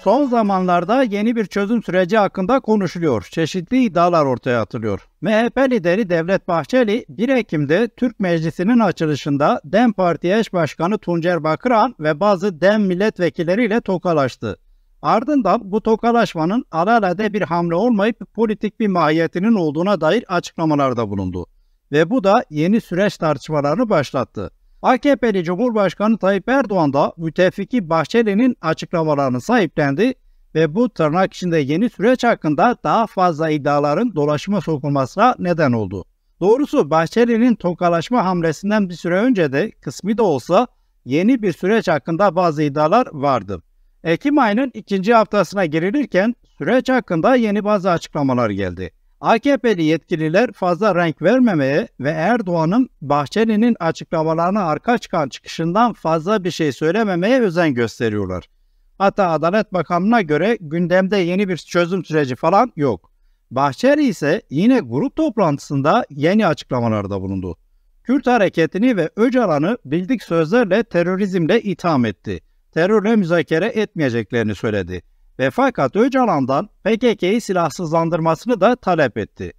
Son zamanlarda yeni bir çözüm süreci hakkında konuşuluyor. Çeşitli iddialar ortaya atılıyor. MHP lideri Devlet Bahçeli 1 Ekim'de Türk Meclisi'nin açılışında DEM Parti eş başkanı Tuncer Bakıran ve bazı DEM milletvekilleriyle tokalaştı. Ardından bu tokalaşmanın alelade bir hamle olmayıp politik bir mahiyetinin olduğuna dair açıklamalarda bulundu. Ve bu da yeni süreç tartışmalarını başlattı. AKP'li Cumhurbaşkanı Tayyip Erdoğan da müttefiki Bahçeli'nin açıklamalarını sahiplendi ve bu tırnak içinde yeni süreç hakkında daha fazla iddiaların dolaşıma sokulmasına neden oldu. Doğrusu Bahçeli'nin tokalaşma hamlesinden bir süre önce de kısmi de olsa yeni bir süreç hakkında bazı iddialar vardı. Ekim ayının ikinci haftasına girilirken süreç hakkında yeni bazı açıklamalar geldi. AKP'li yetkililer fazla renk vermemeye ve Erdoğan'ın Bahçeli'nin açıklamalarına arka çıkan çıkışından fazla bir şey söylememeye özen gösteriyorlar. Hatta Adalet Bakanlığı'na göre gündemde yeni bir çözüm süreci falan yok. Bahçeli ise yine grup toplantısında yeni açıklamalarda bulundu. Kürt hareketini ve Öcalan'ı bildik sözlerle terörizmle itham etti. Terörle müzakere etmeyeceklerini söyledi. Ve fakat Öcalan'dan PKK'yı silahsızlandırmasını da talep etti.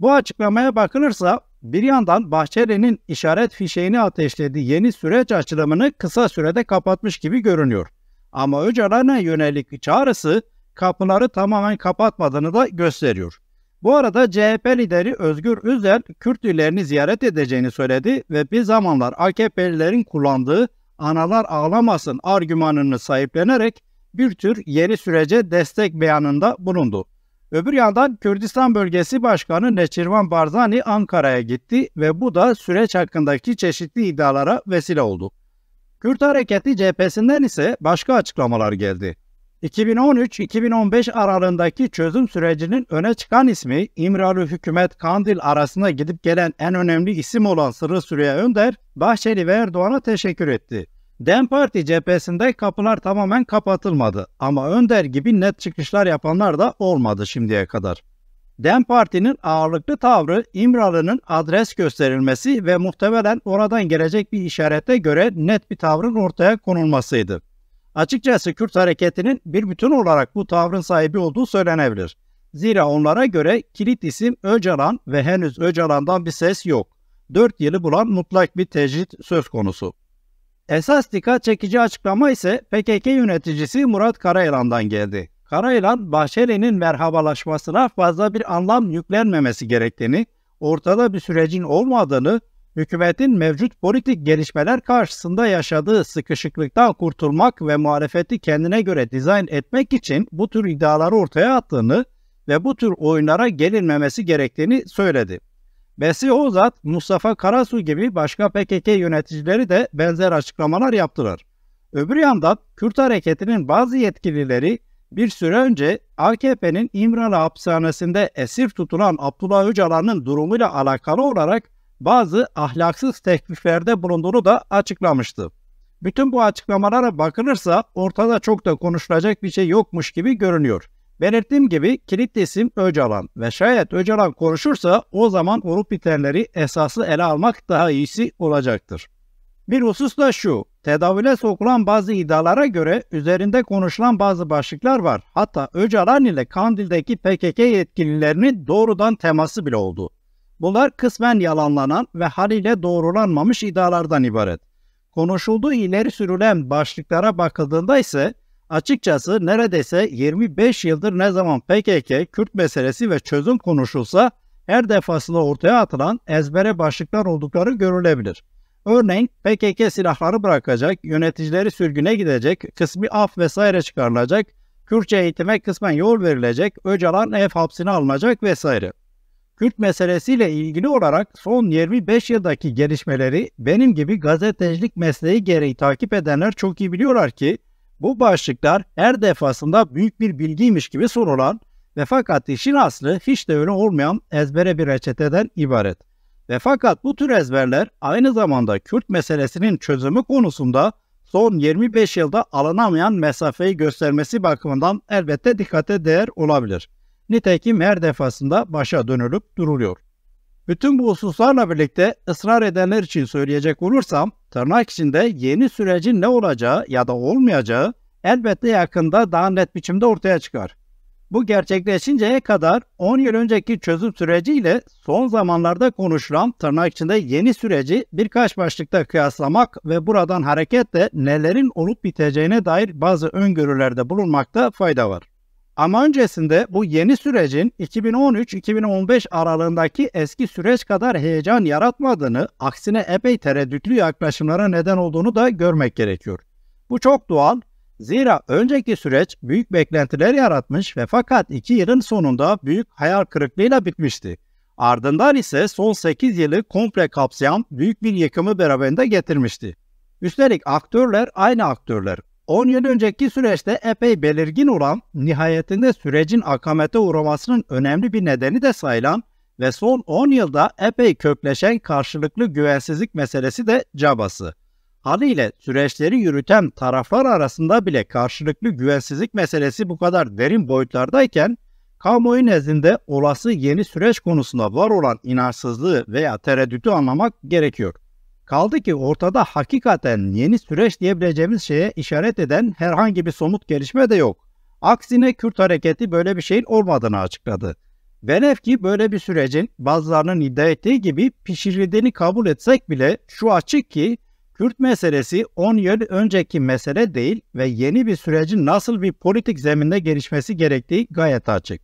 Bu açıklamaya bakılırsa bir yandan Bahçeli'nin işaret fişeğini ateşlediği yeni süreç açılımını kısa sürede kapatmış gibi görünüyor. Ama Öcalan'a yönelik çağrısı kapıları tamamen kapatmadığını da gösteriyor. Bu arada CHP lideri Özgür Özel Kürt illerini ziyaret edeceğini söyledi ve bir zamanlar AKP'lilerin kullandığı analar ağlamasın argümanını sahiplenerek bir tür yeni sürece destek beyanında bulundu. Öbür yandan Kürdistan Bölgesi Başkanı Neçirvan Barzani Ankara'ya gitti ve bu da süreç hakkındaki çeşitli iddialara vesile oldu. Kürt Hareketi cephesinden ise başka açıklamalar geldi. 2013-2015 aralığındaki çözüm sürecinin öne çıkan ismi İmralı Hükümet Kandil arasında gidip gelen en önemli isim olan Sırrı Süreyya Önder, Bahçeli ve Erdoğan'a teşekkür etti. DEM Parti cephesinde kapılar tamamen kapatılmadı ama Önder gibi net çıkışlar yapanlar da olmadı şimdiye kadar. DEM Parti'nin ağırlıklı tavrı İmralı'nın adres gösterilmesi ve muhtemelen oradan gelecek bir işarete göre net bir tavrın ortaya konulmasıydı. Açıkçası Kürt hareketinin bir bütün olarak bu tavrın sahibi olduğu söylenebilir. Zira onlara göre kilit isim Öcalan ve henüz Öcalan'dan bir ses yok. 4 yılı bulan mutlak bir tecrit söz konusu. Esas dikkat çekici açıklama ise PKK yöneticisi Murat Karayılan'dan geldi. Karayılan, Bahçeli'nin merhabalaşmasına fazla bir anlam yüklenmemesi gerektiğini, ortada bir sürecin olmadığını, hükümetin mevcut politik gelişmeler karşısında yaşadığı sıkışıklıktan kurtulmak ve muhalefeti kendine göre dizayn etmek için bu tür iddiaları ortaya attığını ve bu tür oyunlara gelinmemesi gerektiğini söyledi. Besi Ozat, Mustafa Karasu gibi başka PKK yöneticileri de benzer açıklamalar yaptılar. Öbür yandan Kürt hareketinin bazı yetkilileri bir süre önce AKP'nin İmralı hapishanesinde esir tutulan Abdullah Öcalan'ın durumuyla alakalı olarak bazı ahlaksız tekliflerde bulunduğunu da açıklamıştı. Bütün bu açıklamalara bakılırsa ortada çok da konuşulacak bir şey yokmuş gibi görünüyor. Belirttiğim gibi kilit isim Öcalan ve şayet Öcalan konuşursa o zaman olup bitenleri esaslı ele almak daha iyisi olacaktır. Bir husus da şu, tedavüle sokulan bazı iddialara göre üzerinde konuşulan bazı başlıklar var. Hatta Öcalan ile Kandil'deki PKK yetkililerinin doğrudan teması bile oldu. Bunlar kısmen yalanlanan ve haliyle doğrulanmamış iddialardan ibaret. Konuşulduğu ileri sürülen başlıklara bakıldığında ise açıkçası neredeyse 25 yıldır ne zaman PKK, Kürt meselesi ve çözüm konuşulsa her defasında ortaya atılan ezbere başlıklar oldukları görülebilir. Örneğin PKK silahları bırakacak, yöneticileri sürgüne gidecek, kısmi af vesaire çıkarılacak, Kürtçe eğitime kısmen yol verilecek, Öcalan ev hapsine alınacak vesaire. Kürt meselesiyle ilgili olarak son 25 yıldaki gelişmeleri benim gibi gazetecilik mesleği gereği takip edenler çok iyi biliyorlar ki bu başlıklar her defasında büyük bir bilgiymiş gibi sunulan ve fakat işin aslı hiç de öyle olmayan ezbere bir reçeteden ibaret. Ve fakat bu tür ezberler aynı zamanda Kürt meselesinin çözümü konusunda son 25 yılda alınamayan mesafeyi göstermesi bakımından elbette dikkate değer olabilir. Nitekim her defasında başa dönülüp duruluyor. Bütün bu hususlarla birlikte ısrar edenler için söyleyecek olursam, tırnak içinde yeni sürecin ne olacağı ya da olmayacağı elbette yakında daha net biçimde ortaya çıkar. Bu gerçekleşinceye kadar 10 yıl önceki çözüm süreciyle son zamanlarda konuşulan tırnak içinde yeni süreci birkaç başlıkta kıyaslamak ve buradan hareketle nelerin olup biteceğine dair bazı öngörülerde bulunmakta fayda var. Ama öncesinde bu yeni sürecin 2013-2015 aralığındaki eski süreç kadar heyecan yaratmadığını, aksine epey tereddütlü yaklaşımlara neden olduğunu da görmek gerekiyor. Bu çok doğal. Zira önceki süreç büyük beklentiler yaratmış ve fakat 2 yılın sonunda büyük hayal kırıklığıyla bitmişti. Ardından ise son 8 yılı komple kapsayan büyük bir yıkımı beraberinde getirmişti. Üstelik aktörler aynı aktörler. 10 yıl önceki süreçte epey belirgin olan, nihayetinde sürecin akamete uğramasının önemli bir nedeni de sayılan ve son 10 yılda epey kökleşen karşılıklı güvensizlik meselesi de cabası. Haliyle süreçleri yürüten taraflar arasında bile karşılıklı güvensizlik meselesi bu kadar derin boyutlardayken, kamuoyu nezdinde olası yeni süreç konusunda var olan inançsızlığı veya tereddütü anlamak gerekiyor. Kaldı ki ortada hakikaten yeni süreç diyebileceğimiz şeye işaret eden herhangi bir somut gelişme de yok. Aksine Kürt hareketi böyle bir şeyin olmadığını açıkladı. Velev ki böyle bir sürecin bazılarının iddia ettiği gibi pişirildiğini kabul etsek bile şu açık ki Kürt meselesi 10 yıl önceki mesele değil ve yeni bir sürecin nasıl bir politik zeminde gelişmesi gerektiği gayet açık.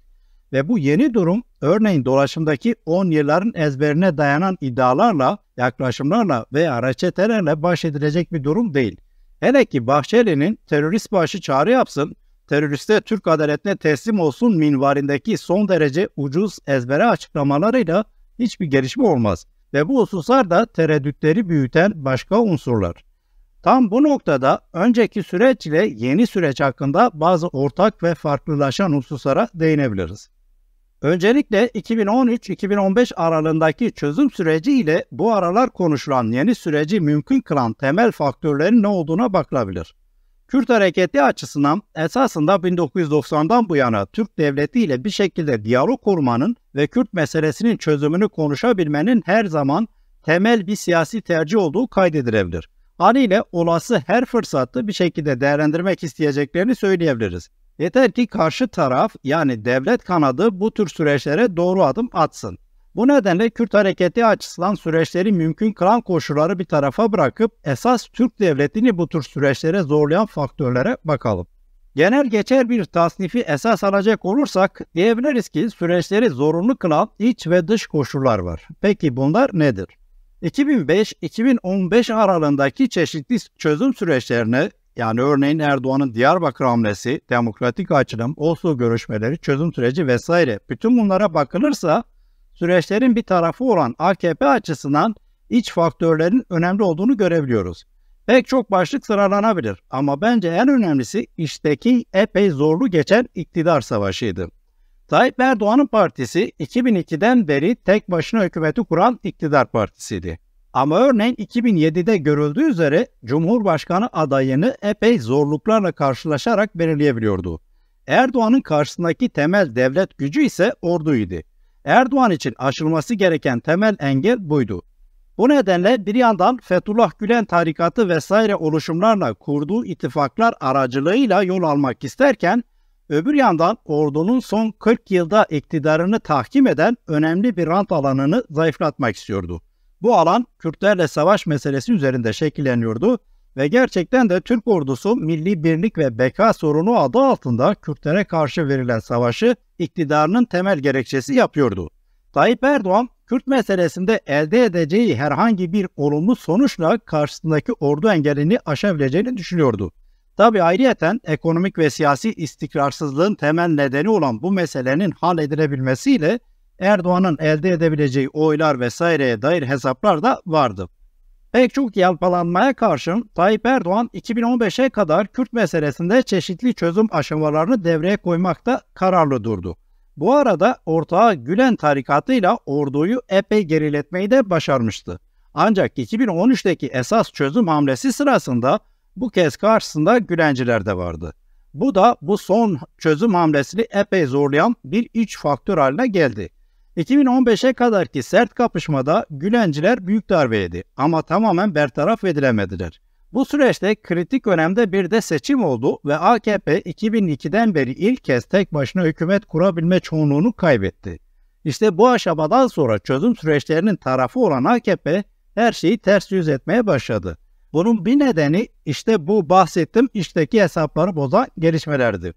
Ve bu yeni durum örneğin dolaşımdaki 10 yılların ezberine dayanan iddialarla, yaklaşımlarla veya reçetelerle baş edilecek bir durum değil. Hele ki Bahçeli'nin terörist başı çağrı yapsın, teröriste Türk adaletine teslim olsun minvalindeki son derece ucuz ezbere açıklamalarıyla hiçbir gelişme olmaz. Ve bu hususlar da tereddütleri büyüten başka unsurlar. Tam bu noktada önceki süreç ile yeni süreç hakkında bazı ortak ve farklılaşan hususlara değinebiliriz. Öncelikle 2013-2015 aralığındaki çözüm süreci ile bu aralar konuşulan yeni süreci mümkün kılan temel faktörlerin ne olduğuna bakılabilir. Kürt hareketi açısından esasında 1990'dan bu yana Türk devleti ile bir şekilde diyalog kurmanın ve Kürt meselesinin çözümünü konuşabilmenin her zaman temel bir siyasi tercih olduğu kaydedilebilir. Haliyle olası her fırsatı bir şekilde değerlendirmek isteyeceklerini söyleyebiliriz. Yeter ki karşı taraf yani devlet kanadı bu tür süreçlere doğru adım atsın. Bu nedenle Kürt hareketi açısından süreçleri mümkün kılan koşulları bir tarafa bırakıp esas Türk devletini bu tür süreçlere zorlayan faktörlere bakalım. Genel geçer bir tasnifi esas alacak olursak diyebiliriz ki süreçleri zorunlu kılan iç ve dış koşullar var. Peki bunlar nedir? 2005-2015 aralığındaki çeşitli çözüm süreçlerine yani örneğin Erdoğan'ın Diyarbakır hamlesi, demokratik açılım, Oslo görüşmeleri, çözüm süreci vesaire bütün bunlara bakılırsa süreçlerin bir tarafı olan AKP açısından iç faktörlerin önemli olduğunu görebiliyoruz. Pek çok başlık sıralanabilir ama bence en önemlisi işteki epey zorlu geçen iktidar savaşıydı. Tayyip Erdoğan'ın partisi 2002'den beri tek başına hükümeti kuran iktidar partisiydi. Ama örneğin 2007'de görüldüğü üzere Cumhurbaşkanı adayını epey zorluklarla karşılaşarak belirleyebiliyordu. Erdoğan'ın karşısındaki temel devlet gücü ise orduydu. Erdoğan için aşılması gereken temel engel buydu. Bu nedenle bir yandan Fethullah Gülen tarikatı vesaire oluşumlarla kurduğu ittifaklar aracılığıyla yol almak isterken, öbür yandan ordunun son 40 yılda iktidarını tahkim eden önemli bir rant alanını zayıflatmak istiyordu. Bu alan Kürtlerle savaş meselesi üzerinde şekilleniyordu ve gerçekten de Türk ordusu milli birlik ve beka sorunu adı altında Kürtlere karşı verilen savaşı iktidarının temel gerekçesi yapıyordu. Tayyip Erdoğan, Kürt meselesinde elde edeceği herhangi bir olumlu sonuçla karşısındaki ordu engelini aşabileceğini düşünüyordu. Tabi ayrıyeten ekonomik ve siyasi istikrarsızlığın temel nedeni olan bu meselenin halledilebilmesiyle Erdoğan'ın elde edebileceği oylar vesaireye dair hesaplar da vardı. Pek çok yalpalanmaya karşın Tayyip Erdoğan 2015'e kadar Kürt meselesinde çeşitli çözüm aşamalarını devreye koymakta kararlı durdu. Bu arada ortağı Gülen tarikatıyla orduyu epey geriletmeyi de başarmıştı. Ancak 2013'teki esas çözüm hamlesi sırasında bu kez karşısında Gülenciler de vardı. Bu da bu son çözüm hamlesini epey zorlayan bir iç faktör haline geldi. 2015'e kadarki sert kapışmada Gülenciler büyük darbe yedi ama tamamen bertaraf edilemediler. Bu süreçte kritik önemde bir de seçim oldu ve AKP 2002'den beri ilk kez tek başına hükümet kurabilme çoğunluğunu kaybetti. İşte bu aşamadan sonra çözüm süreçlerinin tarafı olan AKP her şeyi ters yüz etmeye başladı. Bunun bir nedeni işte bu bahsettiğim içteki hesapları bozan gelişmelerdi.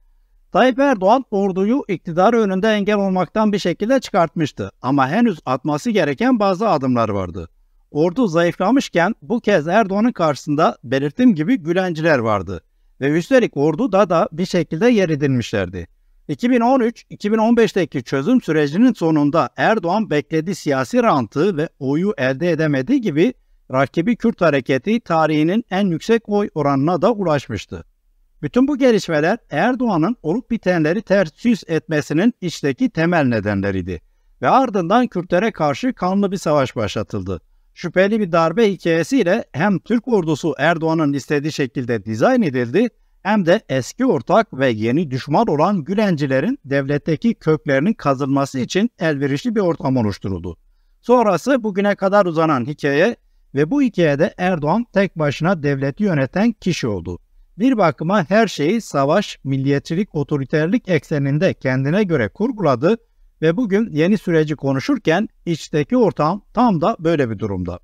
Tayyip Erdoğan orduyu iktidarı önünde engel olmaktan bir şekilde çıkartmıştı ama henüz atması gereken bazı adımlar vardı. Ordu zayıflamışken bu kez Erdoğan'ın karşısında belirttiğim gibi Gülenciler vardı ve üstelik orduda da bir şekilde yer edinmişlerdi. 2013-2015'teki çözüm sürecinin sonunda Erdoğan beklediği siyasi rantı ve oyu elde edemediği gibi rakibi Kürt hareketi tarihinin en yüksek oy oranına da ulaşmıştı. Bütün bu gelişmeler Erdoğan'ın olup bitenleri ters yüz etmesinin içteki temel nedenleriydi ve ardından Kürtlere karşı kanlı bir savaş başlatıldı. Şüpheli bir darbe hikayesiyle hem Türk ordusu Erdoğan'ın istediği şekilde dizayn edildi hem de eski ortak ve yeni düşman olan Gülencilerin devletteki köklerinin kazınması için elverişli bir ortam oluşturuldu. Sonrası bugüne kadar uzanan hikaye ve bu hikayede Erdoğan tek başına devleti yöneten kişi oldu. Bir bakıma her şeyi savaş, milliyetçilik, otoriterlik ekseninde kendine göre kurguladı ve bugün yeni süreci konuşurken içteki ortam tam da böyle bir durumda.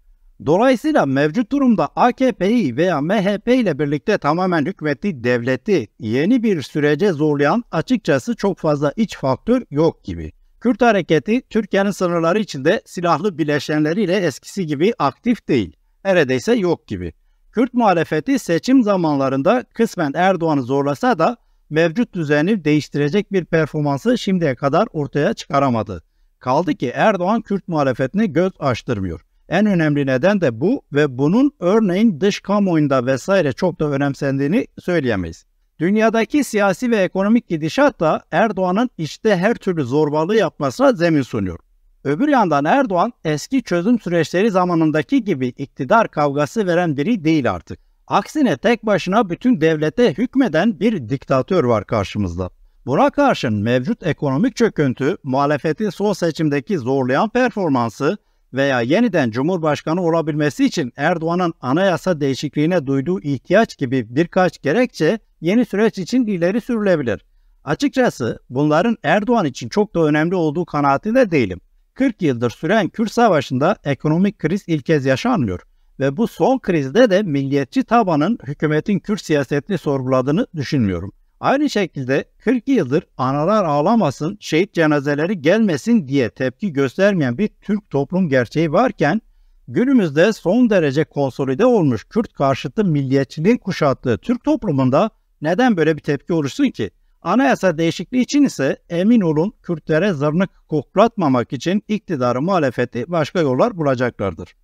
Dolayısıyla mevcut durumda AKP'yi veya MHP ile birlikte tamamen hükmettiği devleti yeni bir sürece zorlayan açıkçası çok fazla iç faktör yok gibi. Kürt hareketi Türkiye'nin sınırları içinde silahlı bileşenleriyle eskisi gibi aktif değil, neredeyse yok gibi. Kürt muhalefeti seçim zamanlarında kısmen Erdoğan'ı zorlasa da mevcut düzeni değiştirecek bir performansı şimdiye kadar ortaya çıkaramadı. Kaldı ki Erdoğan Kürt muhalefetine göz açtırmıyor. En önemli neden de bu ve bunun örneğin dış kamuoyunda vesaire çok da önemsendiğini söyleyemeyiz. Dünyadaki siyasi ve ekonomik gidişat da Erdoğan'ın işte her türlü zorbalığı yapmasına zemin sunuyor. Öbür yandan Erdoğan eski çözüm süreçleri zamanındaki gibi iktidar kavgası veren biri değil artık. Aksine tek başına bütün devlete hükmeden bir diktatör var karşımızda. Buna karşın mevcut ekonomik çöküntü, muhalefetin son seçimdeki zorlayan performansı veya yeniden Cumhurbaşkanı olabilmesi için Erdoğan'ın anayasa değişikliğine duyduğu ihtiyaç gibi birkaç gerekçe yeni süreç için ileri sürülebilir. Açıkçası bunların Erdoğan için çok da önemli olduğu kanaatinde değilim. 40 yıldır süren Kürt Savaşı'nda ekonomik kriz ilk kez yaşanmıyor ve bu son krizde de milliyetçi tabanın hükümetin Kürt siyasetini sorguladığını düşünmüyorum. Aynı şekilde 40 yıldır analar ağlamasın, şehit cenazeleri gelmesin diye tepki göstermeyen bir Türk toplum gerçeği varken günümüzde son derece konsolide olmuş Kürt karşıtı milliyetçiliğin kuşattığı Türk toplumunda neden böyle bir tepki oluşsun ki? Anayasa değişikliği için ise emin olun Kürtlere zırnık koklatmamak için iktidarı muhalefeti başka yollar bulacaklardır.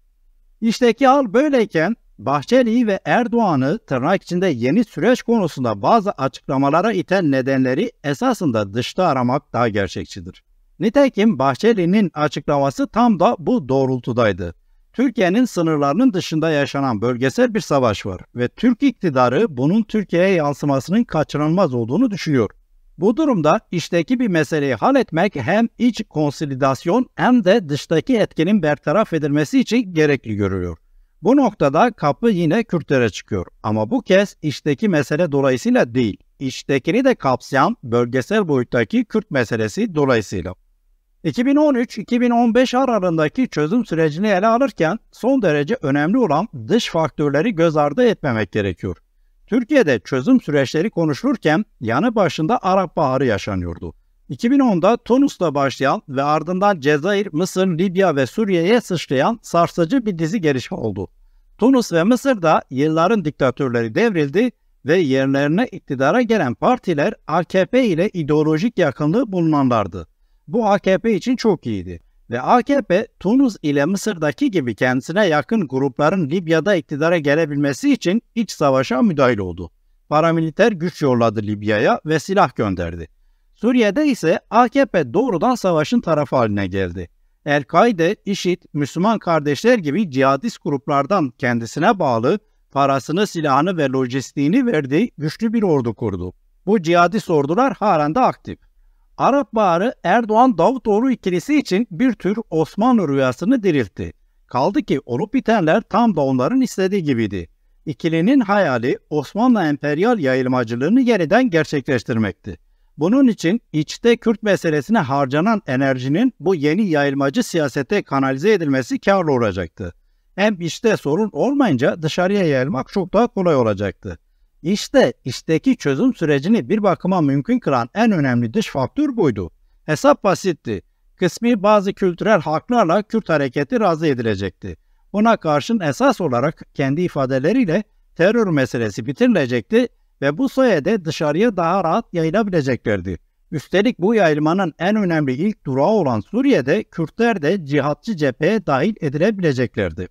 İşteki hal böyleyken Bahçeli'yi ve Erdoğan'ı tırnak içinde yeni süreç konusunda bazı açıklamalara iten nedenleri esasında dışta aramak daha gerçekçidir. Nitekim Bahçeli'nin açıklaması tam da bu doğrultudaydı. Türkiye'nin sınırlarının dışında yaşanan bölgesel bir savaş var ve Türk iktidarı bunun Türkiye'ye yansımasının kaçınılmaz olduğunu düşünüyor. Bu durumda içteki bir meseleyi halletmek hem iç konsolidasyon hem de dıştaki etkinin bertaraf edilmesi için gerekli görülüyor. Bu noktada kapı yine Kürtlere çıkıyor ama bu kez içteki mesele dolayısıyla değil, içtekini de kapsayan bölgesel boyuttaki Kürt meselesi dolayısıyla. 2013-2015 aralığındaki çözüm sürecini ele alırken son derece önemli olan dış faktörleri göz ardı etmemek gerekiyor. Türkiye'de çözüm süreçleri konuşulurken yanı başında Arap Baharı yaşanıyordu. 2010'da Tunus'ta başlayan ve ardından Cezayir, Mısır, Libya ve Suriye'ye sıçrayan sarsıcı bir dizi gelişme oldu. Tunus ve Mısır'da yılların diktatörleri devrildi ve yerlerine iktidara gelen partiler AKP ile ideolojik yakınlığı bulunanlardı. Bu AKP için çok iyiydi ve AKP Tunus ile Mısır'daki gibi kendisine yakın grupların Libya'da iktidara gelebilmesi için iç savaşa müdahil oldu. Paramiliter güç yolladı Libya'ya ve silah gönderdi. Suriye'de ise AKP doğrudan savaşın tarafı haline geldi. El-Kaide, IŞİD, Müslüman Kardeşler gibi cihadist gruplardan kendisine bağlı parasını, silahını ve lojistiğini verdiği güçlü bir ordu kurdu. Bu cihadist ordular halen de aktif. Arap Baharı Erdoğan-Davutoğlu ikilisi için bir tür Osmanlı rüyasını diriltti. Kaldı ki olup bitenler tam da onların istediği gibiydi. İkilinin hayali Osmanlı emperyal yayılmacılığını yeniden gerçekleştirmekti. Bunun için içte Kürt meselesine harcanan enerjinin bu yeni yayılmacı siyasete kanalize edilmesi kârlı olacaktı. Hem içte sorun olmayınca dışarıya yayılmak çok daha kolay olacaktı. İşte içteki çözüm sürecini bir bakıma mümkün kılan en önemli dış faktör buydu. Hesap basitti. Kısmi bazı kültürel haklarla Kürt hareketi razı edilecekti. Buna karşın esas olarak kendi ifadeleriyle terör meselesi bitirilecekti ve bu sayede dışarıya daha rahat yayılabileceklerdi. Üstelik bu yayılmanın en önemli ilk durağı olan Suriye'de Kürtler de cihatçı cepheye dahil edilebileceklerdi.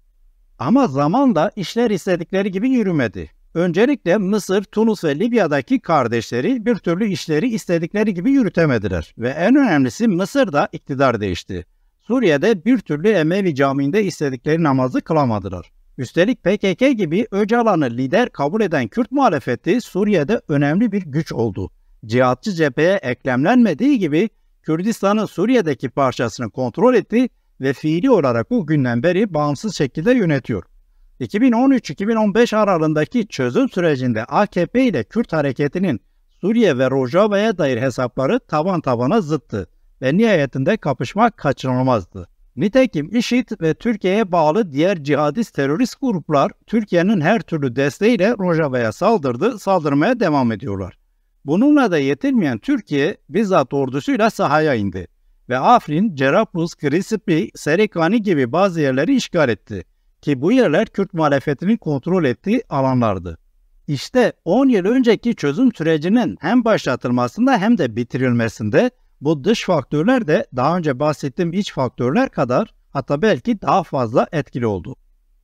Ama zamanla işler istedikleri gibi yürümedi. Öncelikle Mısır, Tunus ve Libya'daki kardeşleri bir türlü işleri istedikleri gibi yürütemediler ve en önemlisi Mısır'da iktidar değişti. Suriye'de bir türlü Emevi Camii'nde istedikleri namazı kılamadılar. Üstelik PKK gibi Öcalan'ı lider kabul eden Kürt muhalefeti Suriye'de önemli bir güç oldu. Cihatçı cepheye eklemlenmediği gibi Kürdistan'ın Suriye'deki parçasını kontrol etti ve fiili olarak o günden beri bağımsız şekilde yönetiyor. 2013-2015 aralığındaki çözüm sürecinde AKP ile Kürt hareketinin Suriye ve Rojava'ya dair hesapları taban tabana zıttı ve nihayetinde kapışmak kaçınılmazdı. Nitekim IŞİD ve Türkiye'ye bağlı diğer cihadist terörist gruplar Türkiye'nin her türlü desteğiyle Rojava'ya saldırmaya devam ediyorlar. Bununla da yetinmeyen Türkiye bizzat ordusuyla sahaya indi ve Afrin, Cerablus, Grisipli, Serikani gibi bazı yerleri işgal etti ki bu yerler Kürt muhalefetinin kontrol ettiği alanlardı. İşte 10 yıl önceki çözüm sürecinin hem başlatılmasında hem de bitirilmesinde bu dış faktörler de daha önce bahsettiğim iç faktörler kadar hatta belki daha fazla etkili oldu.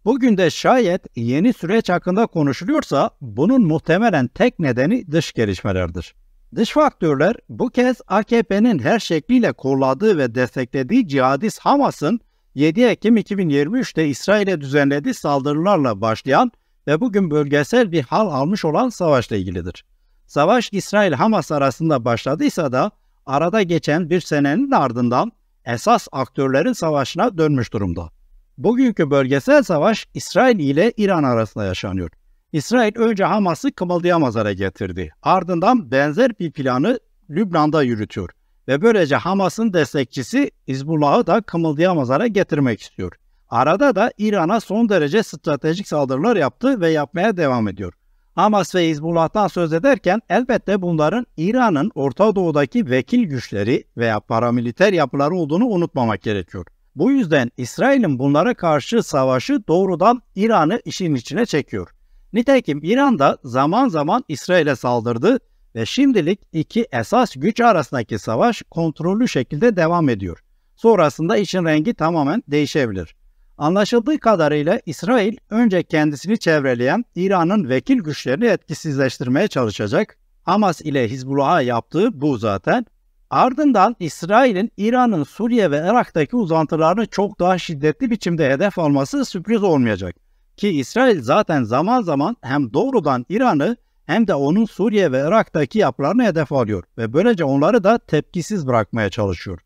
Bugün de şayet yeni süreç hakkında konuşuluyorsa bunun muhtemelen tek nedeni dış gelişmelerdir. Dış faktörler bu kez AKP'nin her şekliyle kolladığı ve desteklediği cihadist Hamas'ın 7 Ekim 2023'te İsrail'e düzenlediği saldırılarla başlayan ve bugün bölgesel bir hal almış olan savaşla ilgilidir. Savaş İsrail-Hamas arasında başladıysa da arada geçen bir senenin ardından esas aktörlerin savaşına dönmüş durumda. Bugünkü bölgesel savaş İsrail ile İran arasında yaşanıyor. İsrail önce Hamas'ı kımıldayamaz hale getirdi. Ardından benzer bir planı Lübnan'da yürütüyor. Ve böylece Hamas'ın destekçisi Hizbullah'ı da kımıldayamaz hale getirmek istiyor. Arada da İran'a son derece stratejik saldırılar yaptı ve yapmaya devam ediyor. Hamas ve Hizbullah'tan söz ederken elbette bunların İran'ın Orta Doğu'daki vekil güçleri veya paramiliter yapıları olduğunu unutmamak gerekiyor. Bu yüzden İsrail'in bunlara karşı savaşı doğrudan İran'ı işin içine çekiyor. Nitekim İran da zaman zaman İsrail'e saldırdı ve şimdilik iki esas güç arasındaki savaş kontrollü şekilde devam ediyor. Sonrasında işin rengi tamamen değişebilir. Anlaşıldığı kadarıyla İsrail önce kendisini çevreleyen İran'ın vekil güçlerini etkisizleştirmeye çalışacak. Hamas ile Hizbullah'a yaptığı bu zaten. Ardından İsrail'in İran'ın Suriye ve Irak'taki uzantılarını çok daha şiddetli biçimde hedef alması sürpriz olmayacak. Ki İsrail zaten zaman zaman hem doğrudan İran'ı hem de onun Suriye ve Irak'taki yapılarını hedef alıyor ve böylece onları da tepkisiz bırakmaya çalışıyor.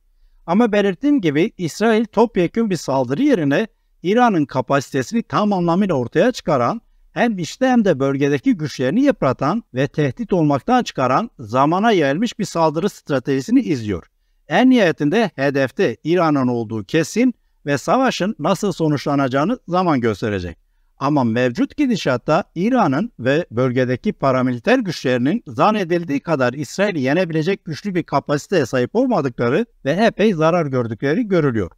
Ama belirttiğim gibi İsrail topyekün bir saldırı yerine İran'ın kapasitesini tam anlamıyla ortaya çıkaran, hem içte hem de bölgedeki güçlerini yıpratan ve tehdit olmaktan çıkaran zamana yayılmış bir saldırı stratejisini izliyor. En nihayetinde hedefte İran'ın olduğu kesin ve savaşın nasıl sonuçlanacağını zaman gösterecek. Ama mevcut gidişatta İran'ın ve bölgedeki paramiliter güçlerinin zannedildiği kadar İsrail'i yenebilecek güçlü bir kapasiteye sahip olmadıkları ve epey zarar gördükleri görülüyor.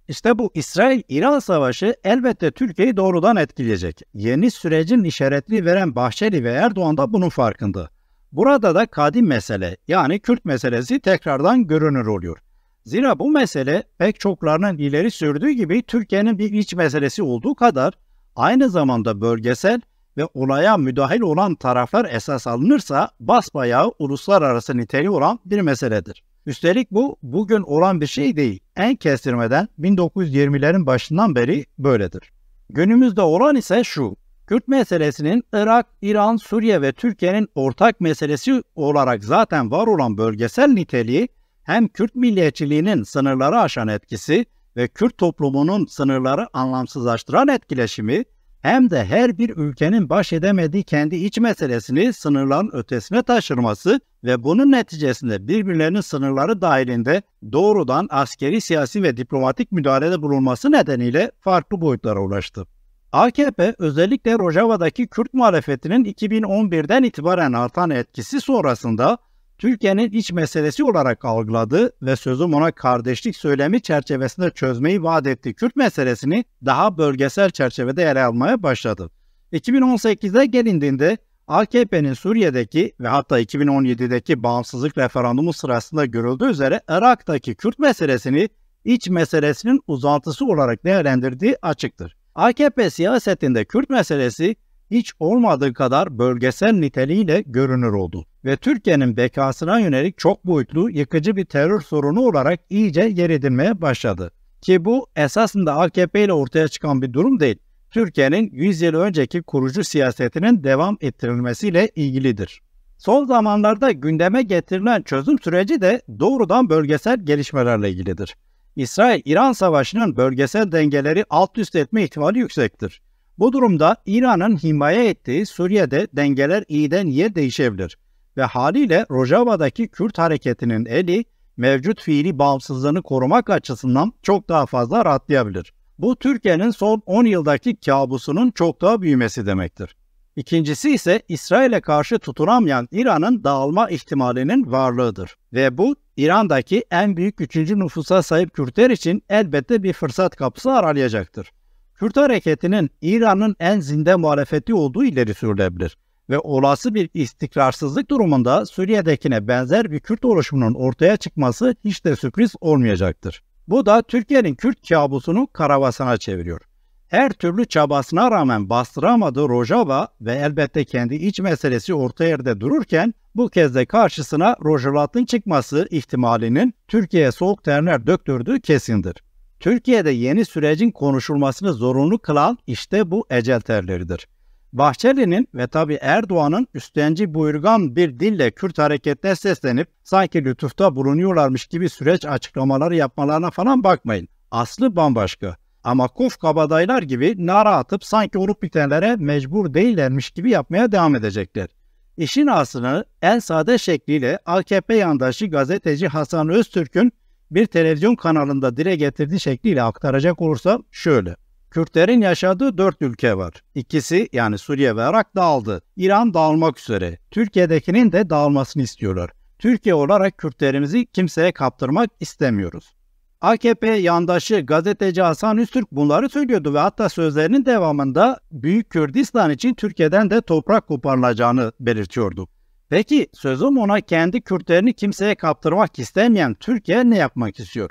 İşte bu İsrail-İran savaşı elbette Türkiye'yi doğrudan etkileyecek. Yeni sürecin işaretini veren Bahçeli ve Erdoğan da bunun farkında. Burada da kadim mesele yani Kürt meselesi tekrardan görünür oluyor. Zira bu mesele pek çoklarının ileri sürdüğü gibi Türkiye'nin bir iç meselesi olduğu kadar aynı zamanda bölgesel ve olaya müdahil olan taraflar esas alınırsa basbayağı uluslararası niteliği olan bir meseledir. Üstelik bu bugün olan bir şey değil. En kestirmeden 1920'lerin başından beri böyledir. Günümüzde olan ise şu: Kürt meselesinin Irak, İran, Suriye ve Türkiye'nin ortak meselesi olarak zaten var olan bölgesel niteliği hem Kürt milliyetçiliğinin sınırları aşan etkisi ve Kürt toplumunun sınırları anlamsızlaştıran etkileşimi hem de her bir ülkenin baş edemediği kendi iç meselesini sınırların ötesine taşırması ve bunun neticesinde birbirlerinin sınırları dahilinde doğrudan askeri, siyasi ve diplomatik müdahalede bulunması nedeniyle farklı boyutlara ulaştı. AKP özellikle Rojava'daki Kürt muhalefetinin 2011'den itibaren artan etkisi sonrasında Türkiye'nin iç meselesi olarak algıladı ve sözüm ona kardeşlik söylemi çerçevesinde çözmeyi vaat ettiği Kürt meselesini daha bölgesel çerçevede ele almaya başladı. 2018'de gelindiğinde AKP'nin Suriye'deki ve hatta 2017'deki bağımsızlık referandumu sırasında görüldüğü üzere Irak'taki Kürt meselesini iç meselesinin uzantısı olarak değerlendirdiği açıktır. AKP siyasetinde Kürt meselesi hiç olmadığı kadar bölgesel niteliğiyle görünür oldu ve Türkiye'nin bekasına yönelik çok boyutlu, yıkıcı bir terör sorunu olarak iyice yer edinmeye başladı. Ki bu esasında AKP ile ortaya çıkan bir durum değil. Türkiye'nin 100 yıl önceki kurucu siyasetinin devam ettirilmesiyle ilgilidir. Son zamanlarda gündeme getirilen çözüm süreci de doğrudan bölgesel gelişmelerle ilgilidir. İsrail-İran savaşının bölgesel dengeleri alt üst etme ihtimali yüksektir. Bu durumda İran'ın himaye ettiği Suriye'de dengeler iyiden iyiye değişebilir ve haliyle Rojava'daki Kürt hareketinin eli mevcut fiili bağımsızlığını korumak açısından çok daha fazla rahatlayabilir. Bu Türkiye'nin son 10 yıldaki kabusunun çok daha büyümesi demektir. İkincisi ise İsrail'e karşı tutunamayan İran'ın dağılma ihtimalinin varlığıdır. Ve bu İran'daki en büyük 3. nüfusa sahip Kürtler için elbette bir fırsat kapısı aralayacaktır. Kürt hareketinin İran'ın en zinde muhalefeti olduğu ileri sürülebilir ve olası bir istikrarsızlık durumunda Suriye'dekine benzer bir Kürt oluşumunun ortaya çıkması hiç de sürpriz olmayacaktır. Bu da Türkiye'nin Kürt kabusunu karavasana çeviriyor. Her türlü çabasına rağmen bastıramadığı Rojava ve elbette kendi iç meselesi orta yerde dururken bu kez de karşısına Rojava'nın çıkması ihtimalinin Türkiye'ye soğuk terler döktürdüğü kesindir. Türkiye'de yeni sürecin konuşulmasını zorunlu kılan işte bu ecel terleridir. Bahçeli'nin ve tabii Erdoğan'ın üstenci buyurgan bir dille Kürt hareketine seslenip sanki lütufta bulunuyorlarmış gibi süreç açıklamaları yapmalarına falan bakmayın. Aslı bambaşka. Ama kuf kabadayılar gibi nara atıp sanki olup bitenlere mecbur değillermiş gibi yapmaya devam edecekler. İşin aslını en sade şekliyle AKP yandaşı gazeteci Hasan Öztürk'ün bir televizyon kanalında dile getirdiği şekliyle aktaracak olursam şöyle. Kürtlerin yaşadığı 4 ülke var. İkisi yani Suriye ve Irak dağıldı. İran dağılmak üzere. Türkiye'dekinin de dağılmasını istiyorlar. Türkiye olarak Kürtlerimizi kimseye kaptırmak istemiyoruz. AKP yandaşı gazeteci Hasan Öztürk bunları söylüyordu ve hatta sözlerinin devamında Büyük Kürdistan için Türkiye'den de toprak koparılacağını belirtiyordu. Peki sözüm ona kendi Kürtlerini kimseye kaptırmak istemeyen Türkiye ne yapmak istiyor?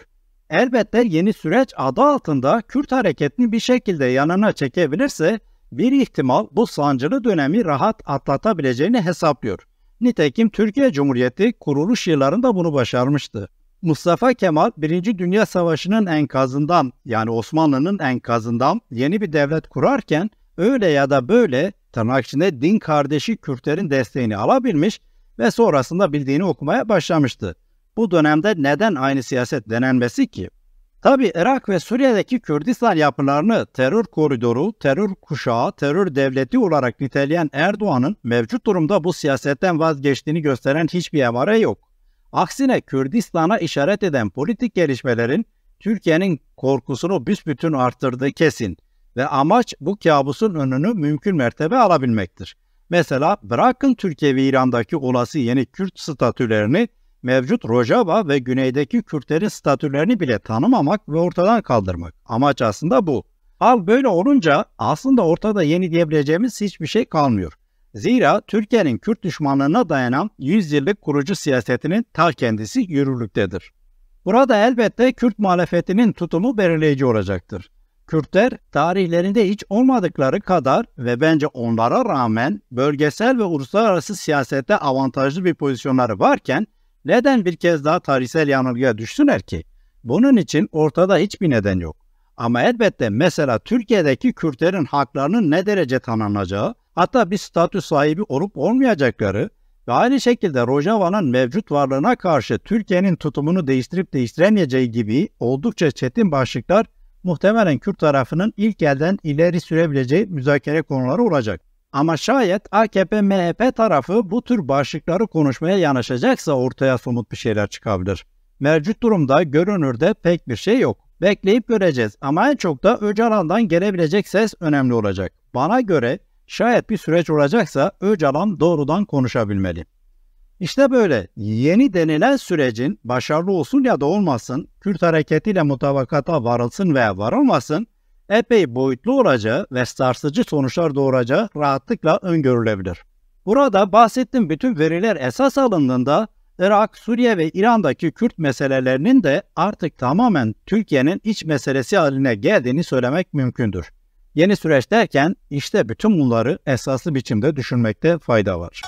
Elbette yeni süreç adı altında Kürt hareketini bir şekilde yanına çekebilirse bir ihtimal bu sancılı dönemi rahat atlatabileceğini hesaplıyor. Nitekim Türkiye Cumhuriyeti kuruluş yıllarında bunu başarmıştı. Mustafa Kemal 1. Dünya Savaşı'nın enkazından yani Osmanlı'nın enkazından yeni bir devlet kurarken öyle ya da böyle tırnak içinde din kardeşi Kürtlerin desteğini alabilmiş ve sonrasında bildiğini okumaya başlamıştı. Bu dönemde neden aynı siyaset denenmesi ki? Tabi Irak ve Suriye'deki Kürdistan yapılarını terör koridoru, terör kuşağı, terör devleti olarak niteleyen Erdoğan'ın mevcut durumda bu siyasetten vazgeçtiğini gösteren hiçbir emare yok. Aksine Kürdistan'a işaret eden politik gelişmelerin Türkiye'nin korkusunu büsbütün arttırdığı kesin ve amaç bu kabusun önünü mümkün mertebe alabilmektir. Mesela bırakın Türkiye ve İran'daki olası yeni Kürt statülerini, mevcut Rojava ve güneydeki Kürtlerin statülerini bile tanımamak ve ortadan kaldırmak. Amaç aslında bu. Hal böyle olunca aslında ortada yeni diyebileceğimiz hiçbir şey kalmıyor. Zira Türkiye'nin Kürt düşmanlığına dayanan 100 yıllık kurucu siyasetinin ta kendisi yürürlüktedir. Burada elbette Kürt muhalefetinin tutumu belirleyici olacaktır. Kürtler tarihlerinde hiç olmadıkları kadar ve bence onlara rağmen bölgesel ve uluslararası siyasette avantajlı bir pozisyonları varken neden bir kez daha tarihsel yanılgıya düştüler ki? Bunun için ortada hiçbir neden yok. Ama elbette mesela Türkiye'deki Kürtlerin haklarının ne derece tanınacağı, hatta bir statü sahibi olup olmayacakları ve aynı şekilde Rojava'nın mevcut varlığına karşı Türkiye'nin tutumunu değiştirip değiştiremeyeceği gibi oldukça çetin başlıklar muhtemelen Kürt tarafının ilk elden ileri sürebileceği müzakere konuları olacak. Ama şayet AKP-MHP tarafı bu tür başlıkları konuşmaya yanaşacaksa ortaya somut bir şeyler çıkabilir. Mevcut durumda görünürde pek bir şey yok. Bekleyip göreceğiz ama en çok da Öcalan'dan gelebilecek ses önemli olacak. Bana göre şayet bir süreç olacaksa Öcalan doğrudan konuşabilmeli. İşte böyle yeni denilen sürecin başarılı olsun ya da olmasın, Kürt hareketiyle mutabakata varılsın veya varılmasın, epey boyutlu olacağı ve sarsıcı sonuçlar doğuracağı rahatlıkla öngörülebilir. Burada bahsettiğim bütün veriler esas alındığında Irak, Suriye ve İran'daki Kürt meselelerinin de artık tamamen Türkiye'nin iç meselesi haline geldiğini söylemek mümkündür. Yeni süreç derken işte bütün bunları esaslı biçimde düşünmekte fayda var.